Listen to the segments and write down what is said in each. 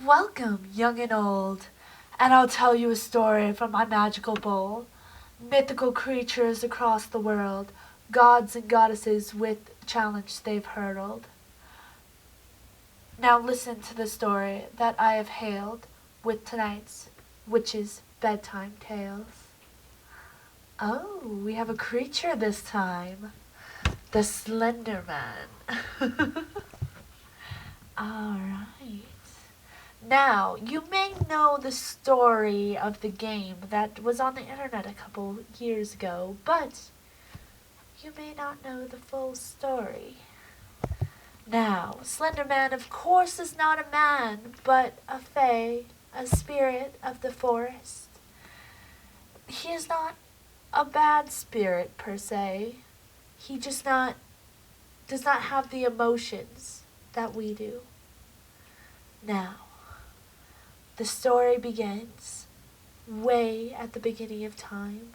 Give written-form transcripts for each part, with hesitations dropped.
Welcome, young and old, and I'll tell you a story from my magical bowl. Mythical creatures across the world, gods and goddesses with challenge they've hurdled. Now listen to the story that I have hailed with tonight's Witches' Bedtime Tales. Oh, we have a creature this time. The Slender Man. Alright. Now, you may know the story of the game that was on the internet a couple years ago, but you may not know the full story. Now, Slender Man, of course, is not a man, but a fae, a spirit of the forest. He is not a bad spirit per se. He just does not have the emotions that we do. Now, the story begins way at the beginning of time.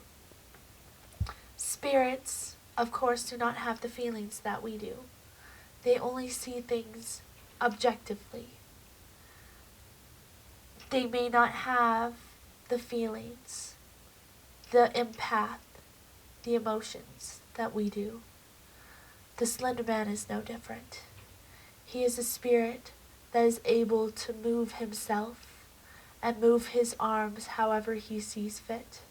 Spirits, of course, do not have the feelings that we do. They only see things objectively. They may not have the feelings, the empath, the emotions that we do. The Slender Man is no different. He is a spirit that is able to move himself and move his arms however he sees fit.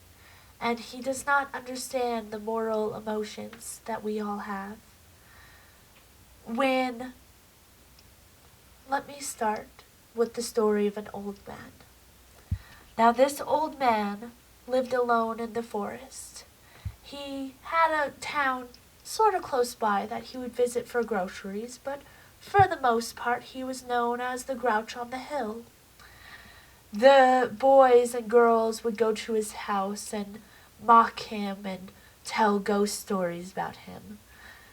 And he does not understand the moral emotions that we all have. Let me start with the story of an old man. Now this old man lived alone in the forest. He had a town sort of close by that he would visit for groceries, but for the most part he was known as the Grouch on the Hill. The boys and girls would go to his house and mock him and tell ghost stories about him.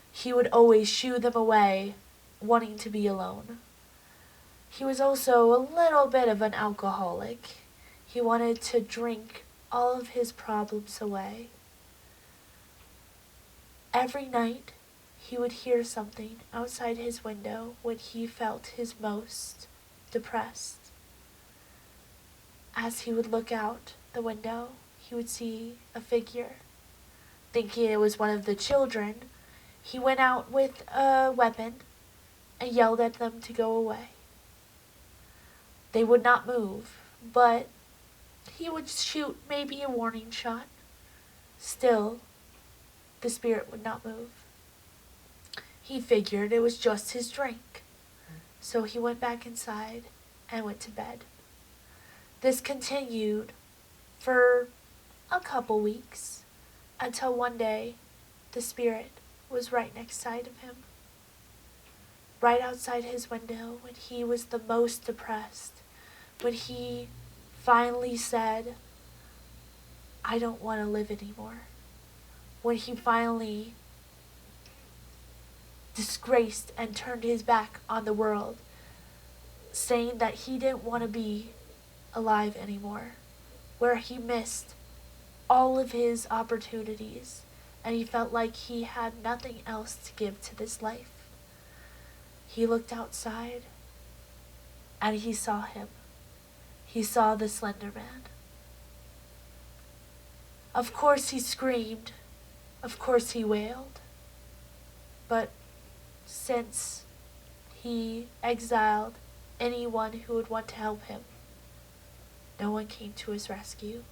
He would always shoo them away, wanting to be alone. He was also a little bit of an alcoholic. He wanted to drink all of his problems away. Every night, he would hear something outside his window when he felt his most depressed. As he would look out the window, he would see a figure. Thinking it was one of the children, he went out with a weapon and yelled at them to go away. They would not move, but he would shoot maybe a warning shot. Still, the spirit would not move. He figured it was just his drink, so he went back inside and went to bed. This continued for a couple weeks until one day the spirit was right next side of him, right outside his window when he was the most depressed, when he finally said, "I don't want to live anymore," when he finally disgraced and turned his back on the world, saying that he didn't want to be alive anymore, where he missed all of his opportunities and he felt like he had nothing else to give to this life. He looked outside and he saw him. He saw the Slender Man. Of course he screamed. Of course he wailed. But since he exiled anyone who would want to help him, no one came to his rescue,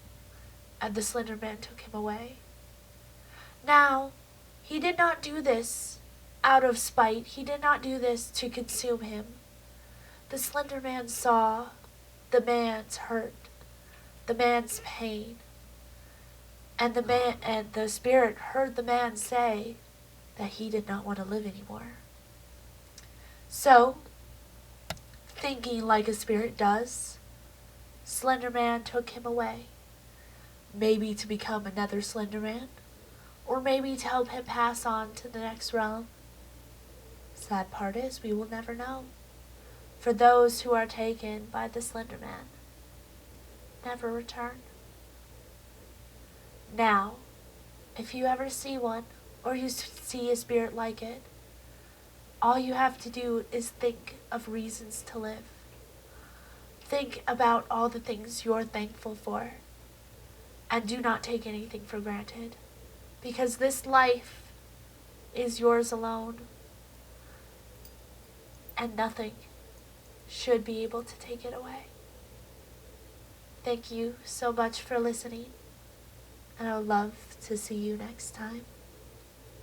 and the Slender Man took him away. Now, he did not do this out of spite. He did not do this to consume him. The Slender Man saw the man's hurt, the man's pain, and the spirit heard the man say that he did not want to live anymore. So, thinking like a spirit does, Slender Man took him away. Maybe to become another Slender Man, or maybe to help him pass on to the next realm. Sad part is, we will never know. For those who are taken by the Slender Man, never return. Now, if you ever see one, or you see a spirit like it, all you have to do is think of reasons to live. Think about all the things you're thankful for, and do not take anything for granted, because this life is yours alone, and nothing should be able to take it away. Thank you so much for listening, and I would love to see you next time.